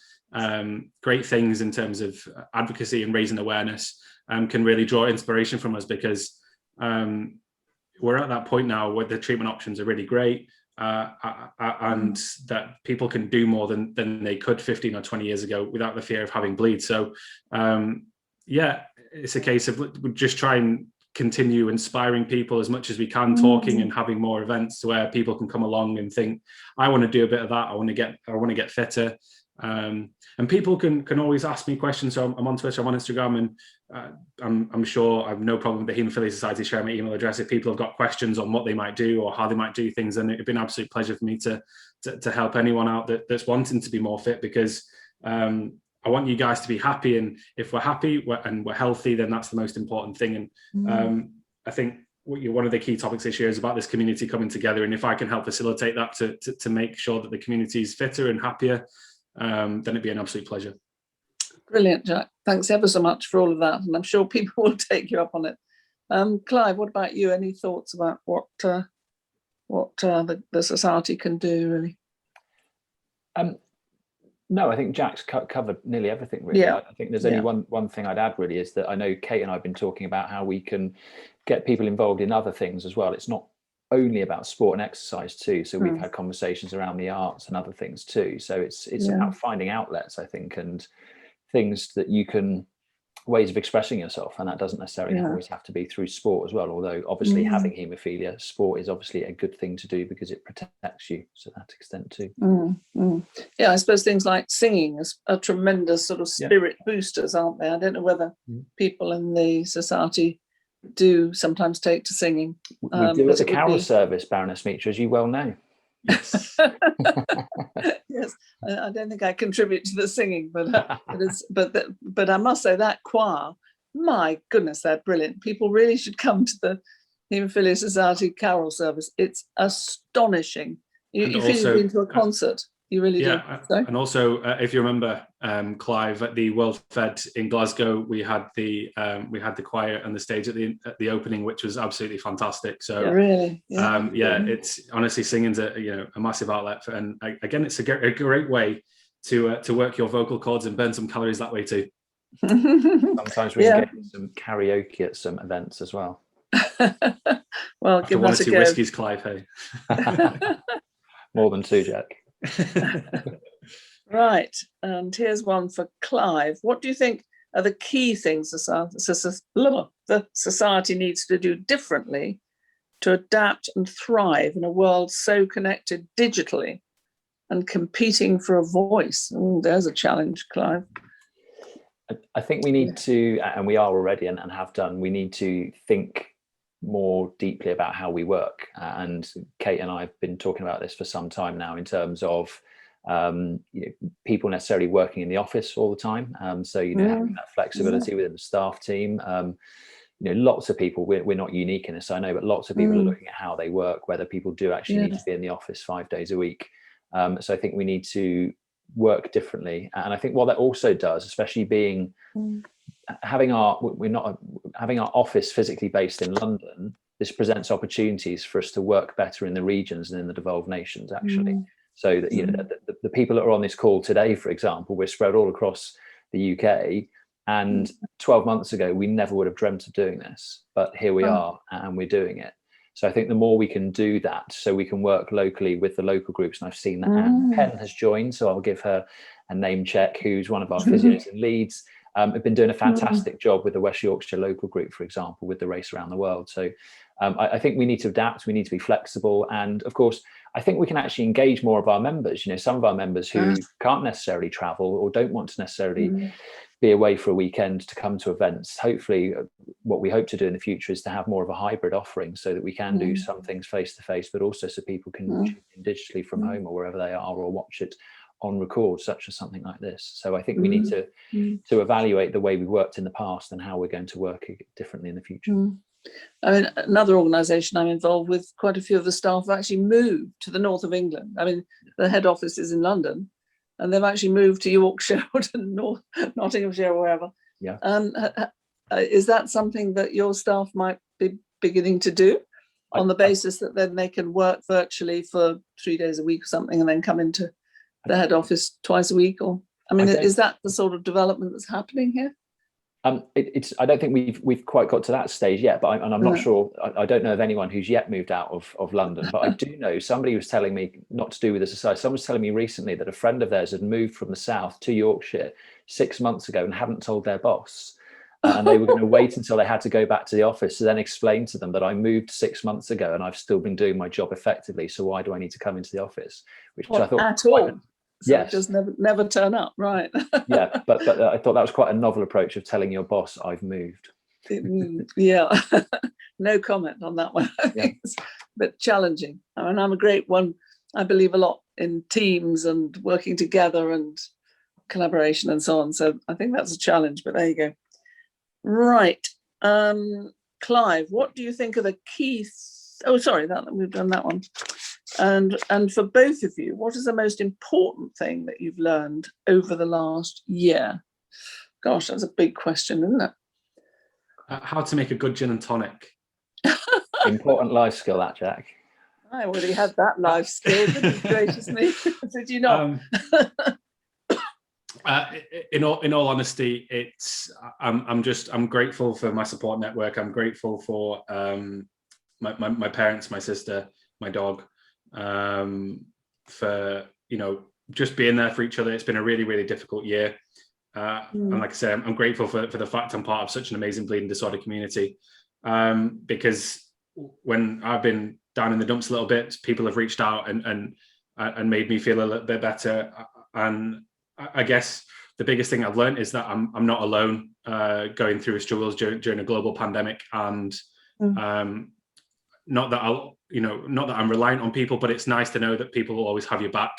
great things in terms of advocacy and raising awareness can really draw inspiration from us, because we're at that point now where the treatment options are really great. And that people can do more than they could 15 or 20 years ago without the fear of having bleed. So it's a case of just try and continue inspiring people as much as we can, talking and having more events to where people can come along and think, I want to do a bit of that, I want to get fitter. And people can always ask me questions. So I'm on Twitter, I'm on Instagram, and I'm sure I have no problem with the Haemophilia Society sharing my email address if people have got questions on what they might do or how they might do things. And it'd been an absolute pleasure for me to help anyone out that's wanting to be more fit, because I want you guys to be happy, and if we're happy and we're healthy, then that's the most important thing. And I think one of the key topics this year is about this community coming together, and if I can help facilitate that to make sure that the community is fitter and happier, then it'd be an absolute pleasure. Brilliant, Jack. Thanks ever so much for all of that, and I'm sure people will take you up on it. Clive, what about you? Any thoughts about what the society can do, really? No, I think Jack's covered nearly everything, really. I think there's only one thing I'd add, really, is that I know Kate and I have been talking about how we can get people involved in other things as well. It's not only about sport and exercise too. So we've had conversations around the arts and other things too. So it's about finding outlets, I think, and things that you can, ways of expressing yourself, and that doesn't necessarily always have to be through sport as well, although obviously having haemophilia, sport is obviously a good thing to do because it protects you to that extent too. Yeah, I suppose things like singing are tremendous sort of spirit boosters, aren't they? I don't know whether people in the society do sometimes take to singing. We do at the carol service, Baroness Meacher, as you well know. Yes. Yes, I don't think I contribute to the singing, but I must say that choir, my goodness, they're brilliant. People really should come to the Haemophilia Society carol service. It's astonishing. You feel you've been to a concert. You really do. And also, if you remember, Clive, at the World Fed in Glasgow, we had the choir on the stage at the opening, which was absolutely fantastic. So really, it's honestly, singing's a massive outlet and again, it's a great way to work your vocal cords and burn some calories that way too. Sometimes we can get some karaoke at some events as well. Well, after one or two whiskeys, Clive. Hey, more than two, Jack. Right, and here's one for Clive. What do you think are the key things the society needs to do differently to adapt and thrive in a world so connected digitally and competing for a voice? There's a challenge, Clive. I think we need to, and we are already and have done, we need to think more deeply about how we work. And Kate and I have been talking about this for some time now in terms of people necessarily working in the office all the time. So having that flexibility within the staff team. Lots of people, we're not unique in this, I know, but lots of people are looking at how they work, whether people do actually need to be in the office 5 days a week. So I think we need to work differently. And I think what that also does, especially being having our office physically based in London, this presents opportunities for us to work better in the regions and in the devolved nations, actually. So that the people that are on this call today, for example, we're spread all across the UK, and 12 months ago we never would have dreamt of doing this, but here we are and we're doing it. So I think the more we can do that, so we can work locally with the local groups, and I've seen that Anne Penn has joined, so I'll give her a name check, who's one of our physios in Leeds. Have been doing a fantastic job with the West Yorkshire local group, for example, with the race around the world. So I think we need to adapt, we need to be flexible. And of course, I think we can actually engage more of our members. You know, some of our members who can't necessarily travel or don't want to necessarily be away for a weekend to come to events. Hopefully, what we hope to do in the future is to have more of a hybrid offering so that we can do some things face to face, but also so people can tune in digitally from home or wherever they are, or watch it on record, such as something like this. So I think we need to evaluate the way we've worked in the past and how we're going to work differently in the future. I mean, another organisation I'm involved with, quite a few of the staff have actually moved to the north of England. I mean, the head office is in London, and they've actually moved to Yorkshire or to Nottinghamshire or wherever. Yeah. Is that something that your staff might be beginning to do on the basis that then they can work virtually for 3 days a week or something and then come into the head office twice a week? Or, I mean, is that the sort of development that's happening here? I don't think we've quite got to that stage yet, but I'm not sure. I don't know of anyone who's yet moved out of London, but I do know somebody was telling me, not to do with the society, someone was telling me recently that a friend of theirs had moved from the south to Yorkshire 6 months ago and hadn't told their boss. And they were going to wait until they had to go back to the office to then explain to them that I moved 6 months ago and I've still been doing my job effectively. So why do I need to come into the office? Which I thought at all. So yes. Just never turn up, right? Yeah, but I thought that was quite a novel approach of telling your boss I've moved. Yeah, no comment on that one. I think it's a bit challenging. I mean, I'm a great one. I believe a lot in teams and working together and collaboration and so on. So I think that's a challenge, but there you go. Right. Clive, what do you think are the key? We've done that one. And for both of you, what is the most important thing that you've learned over the last year? Gosh, that's a big question, isn't it? How to make a good gin and tonic. Important life skill, that, Jack. I already had that life skill. Goodness gracious me. Did you not? In all honesty, I'm grateful for my support network. I'm grateful for my parents, my sister, my dog, for just being there for each other. It's been a really, really difficult year, and like I say, I'm grateful for the fact I'm part of such an amazing bleeding disorder community, because when I've been down in the dumps a little bit, people have reached out and made me feel a little bit better. And I guess the biggest thing I've learned is that I'm not alone going through struggles during a global pandemic, and not that I'm reliant on people, but it's nice to know that people will always have your back.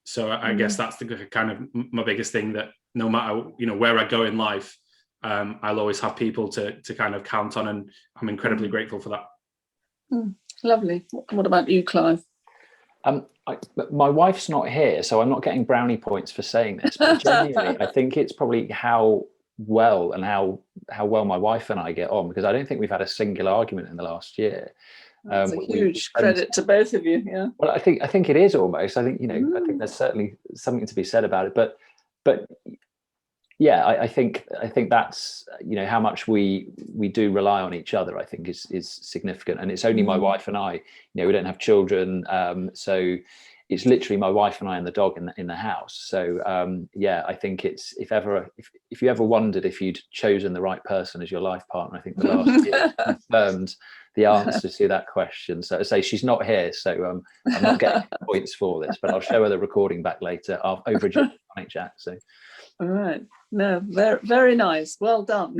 So I guess that's the kind of my biggest thing, that no matter where I go in life, I'll always have people to kind of count on, and I'm incredibly grateful for that. Lovely. What about you, Clive? My wife's not here, so I'm not getting brownie points for saying this, but genuinely, I think it's probably how well my wife and I get on, because I don't think we've had a single argument in the last year. That's a huge credit to both of you. Yeah. Well, I think it is almost. I think I think there's certainly something to be said about it, but yeah, I think that's how much we do rely on each other, I think is significant. And it's only my wife and I. We don't have children, so it's literally my wife and I and the dog in the house. So yeah, I think it's if you ever wondered if you'd chosen the right person as your life partner, I think the last year confirmed the answer to that question. So to say, she's not here, so I'm not getting points for this, but I'll show her the recording back later over a gin and tonic, Jack. So. All right. No, very, very nice. Well done.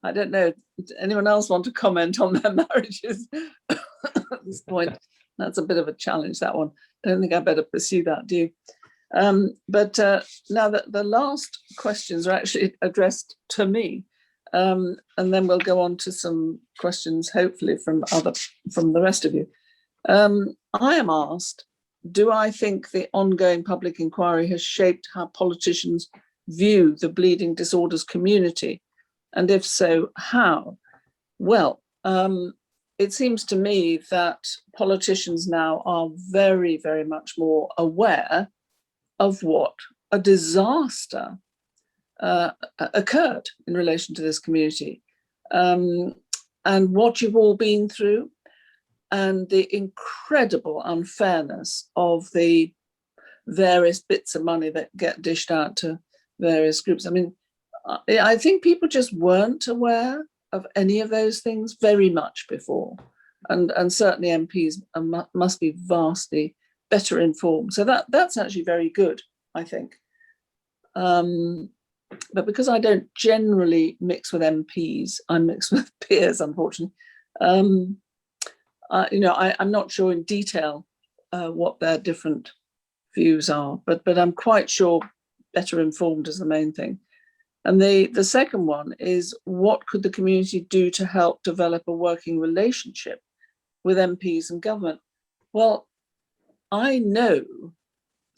I don't know. Does anyone else want to comment on their marriages at this point? That's a bit of a challenge, that one. I don't think I better pursue that, do you? But now that the last questions are actually addressed to me, and then we'll go on to some questions, hopefully from the rest of you. I am asked, do I think the ongoing public inquiry has shaped how politicians view the bleeding disorders community? And if so, how? Well, it seems to me that politicians now are very, very much more aware of what a disaster occurred in relation to this community, and what you've all been through, and the incredible unfairness of the various bits of money that get dished out to various groups. I mean, I think people just weren't aware of any of those things very much before. and certainly MPs must be vastly better informed. So that's actually very good, I think. But because I don't generally mix with MPs, I mix with peers, unfortunately. I'm not sure in detail what their different views are, but I'm quite sure better informed is the main thing. And the second one is, what could the community do to help develop a working relationship with MPs and government? Well, I know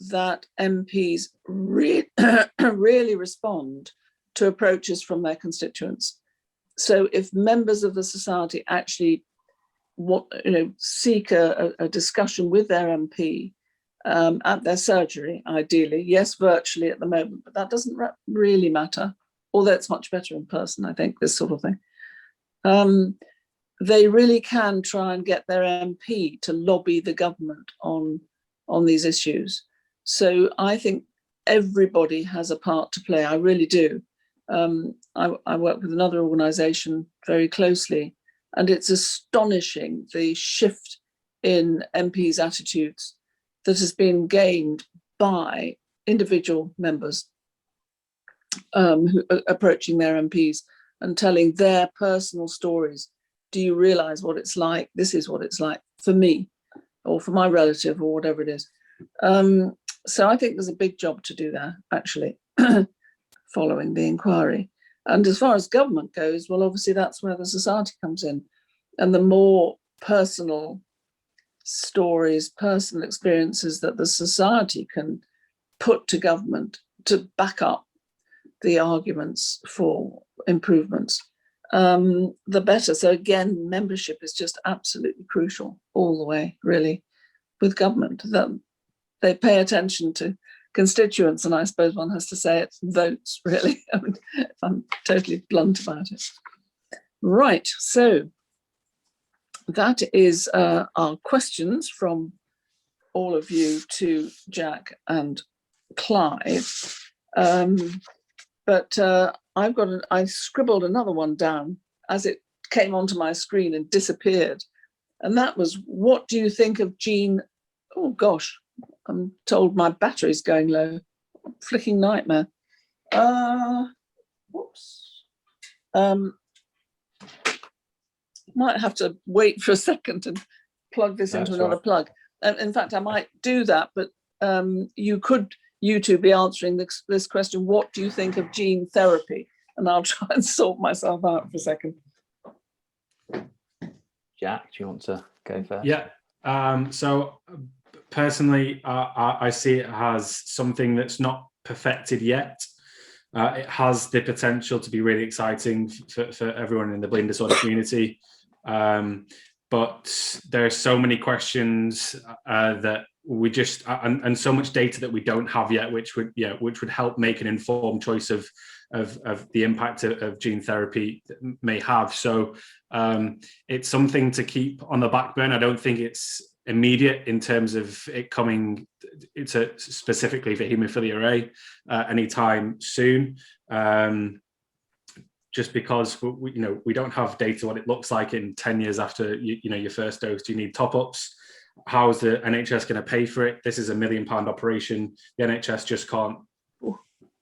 that MPs really respond to approaches from their constituents. So if members of the society actually seek a discussion with their MP at their surgery, ideally, yes, virtually at the moment, but that doesn't really matter, although it's much better in person, I think, this sort of thing. They really can try and get their MP to lobby the government on these issues. So I think everybody has a part to play. I really do. I work with another organisation very closely, and it's astonishing the shift in MPs' attitudes that has been gained by individual members who are approaching their MPs and telling their personal stories. Do you realise what it's like? This is what it's like for me, or for my relative, or whatever it is. So I think there's a big job to do there, actually, following the inquiry. And as far as government goes, well, obviously that's where the society comes in. And the more personal stories, personal experiences that the society can put to government to back up the arguments for improvements, the better. So again, membership is just absolutely crucial all the way, really, with government. They pay attention to constituents, and I suppose one has to say it's votes, really. I mean, if I'm totally blunt about it. Right, so that is our questions from all of you to Jack and Clive. But I scribbled another one down as it came onto my screen and disappeared. And that was, what do you think of gene? Oh gosh, I'm told my battery's going low. Flicking nightmare. Whoops. Might have to wait for a second and plug this into another plug. In fact, I might do that, but you two be answering this question, what do you think of gene therapy? And I'll try and sort myself out for a second. Jack, do you want to go first? Yeah. So personally, I see it as something that's not perfected yet. It has the potential to be really exciting for everyone in the bleeding disorder community. But there are so many questions that we just, and so much data that we don't have yet, which would help make an informed choice of the impact of gene therapy may have. So it's something to keep on the back burner. I don't think it's immediate in terms of it coming specifically for haemophilia A anytime soon. Just because we don't have data what it looks like in 10 years after your first dose. Do you need top-ups? How is the NHS going to pay for it? This is £1 million operation. The NHS just can't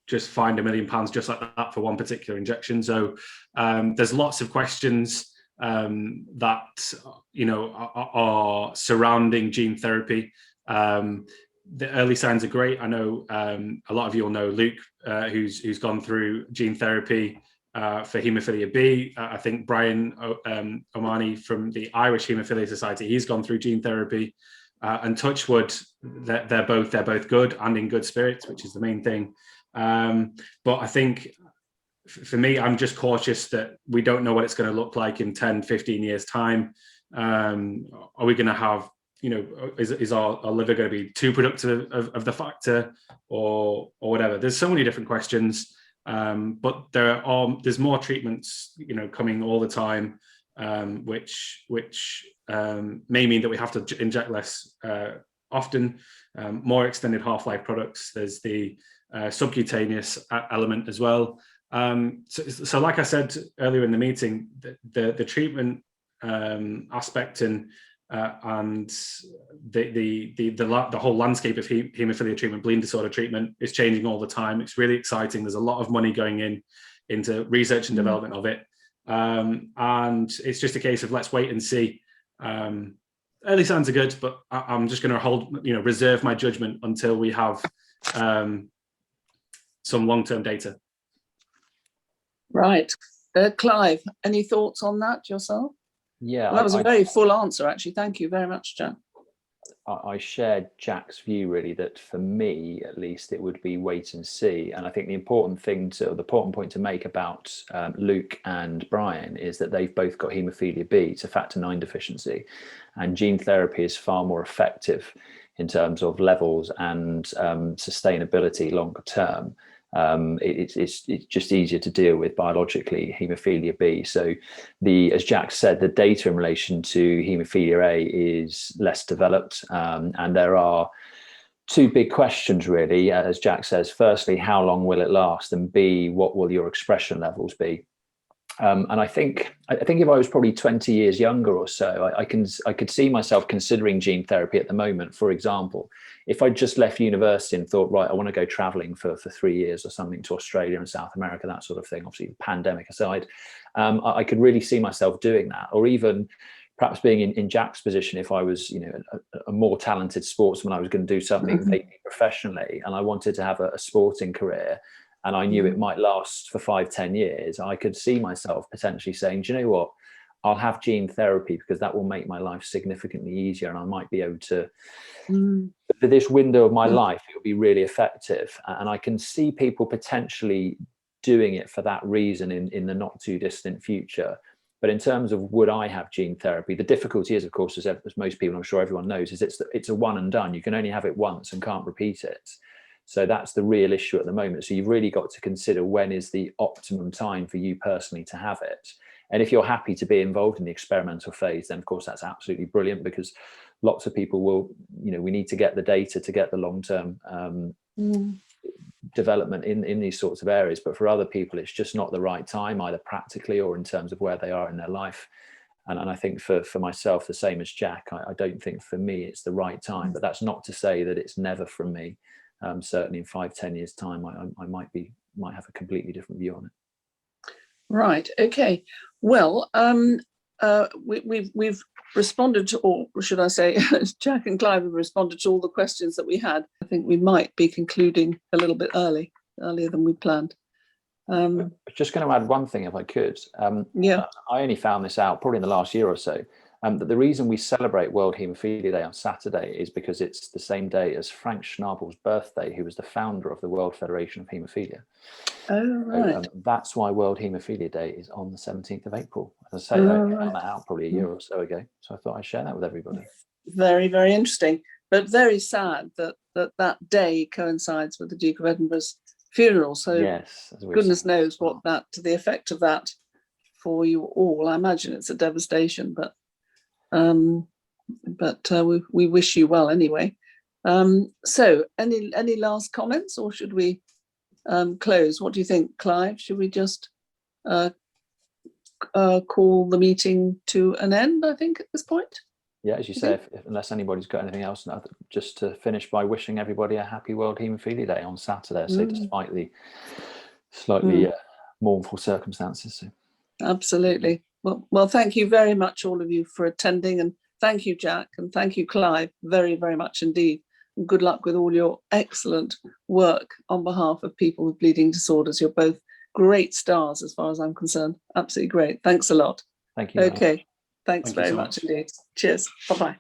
just find £1 million just like that for one particular injection. So there's lots of questions that are surrounding gene therapy. The early signs are great. I know a lot of you will know Luke, who's gone through gene therapy for haemophilia B. I think Brian Omani from the Irish Haemophilia Society, he's gone through gene therapy. And touch wood, they're both good and in good spirits, which is the main thing. But I think for me, I'm just cautious that we don't know what it's going to look like in 10, 15 years time. Are we going to have, is our liver going to be too productive of the factor or whatever? There's so many different questions. But there's more treatments, coming all the time, which may mean that we have to inject less often, more extended half-life products. There's the subcutaneous element as well. So like I said earlier in the meeting, the treatment aspect, and the whole landscape of haemophilia treatment, bleeding disorder treatment, is changing all the time. It's really exciting. There's a lot of money going into research and development of it, and it's just a case of let's wait and see. Early signs are good, but I'm just going to reserve my judgment until we have some long-term data. Right. Clive, any thoughts on that yourself? Yeah, well, that was a very full answer, actually. Thank you very much, Jack. I shared Jack's view, really, that for me, at least, it would be wait and see. And I think the important point to make about Luke and Brian is that they've both got haemophilia B. It's a factor IX deficiency, and gene therapy is far more effective in terms of levels and sustainability longer term. It's just easier to deal with biologically, haemophilia B. So as Jack said, the data in relation to haemophilia A is less developed, and there are two big questions really, as Jack says. Firstly, how long will it last, and B, what will your expression levels be? And I think if I was probably 20 years younger or so, I could see myself considering gene therapy at the moment. For example, if I just left university and thought, right, I want to go traveling for 3 years or something to Australia and South America, that sort of thing, obviously pandemic aside, I could really see myself doing that. Or even perhaps being in Jack's position, if I was, a more talented sportsman, I was going to do something maybe professionally, and I wanted to have a sporting career, and I knew it might last for 5-10 years, I could see myself potentially saying, do you know what, I'll have gene therapy because that will make my life significantly easier, and I might be able to, for this window of my life, it will be really effective. And I can see people potentially doing it for that reason in the not too distant future. But in terms of would I have gene therapy, the difficulty is, of course, as most people, I'm sure everyone knows, is it's a one and done. You can only have it once and can't repeat it. So that's the real issue at the moment. So you've really got to consider when is the optimum time for you personally to have it. And if you're happy to be involved in the experimental phase, then of course that's absolutely brilliant, because lots of people will, we need to get the data to get the long-term development in these sorts of areas. But for other people, it's just not the right time, either practically or in terms of where they are in their life. And I think for myself, the same as Jack, I don't think for me it's the right time. But that's not to say that it's never from me. Certainly in 5-10 years time, I might have a completely different view on it. Right. Okay. Well, we've responded to, or should I say, Jack and Clive have responded to all the questions that we had. I think we might be concluding a little bit earlier than we planned. I was just going to add one thing, if I could. Yeah. I only found this out probably in the last year or so. That the reason we celebrate World Haemophilia Day on Saturday is because it's the same day as Frank Schnabel's birthday, who was the founder of the World Federation of Haemophilia. Oh, right. So, that's why World Haemophilia Day is on the 17th of April. As I say, I found that out probably a year or so ago. So I thought I'd share that with everybody. Very, very interesting, but very sad that day coincides with the Duke of Edinburgh's funeral. So yes, goodness knows what the effect of that for you all. I imagine it's a devastation, but we wish you well anyway. So any last comments, or should we close? What do you think, Clive? Should we just call the meeting to an end, I think, at this point? Yeah, as you say, unless anybody's got anything else, just to finish by wishing everybody a happy World Haemophilia Day on Saturday. So despite the slightly mournful circumstances. So. Absolutely. Well, thank you very much, all of you, for attending, and thank you, Jack, and thank you, Clive, very, very much indeed. And good luck with all your excellent work on behalf of people with bleeding disorders. You're both great stars as far as I'm concerned. Absolutely great. Thanks a lot. Thank you. Okay. Thanks very much indeed. Cheers. Bye-bye.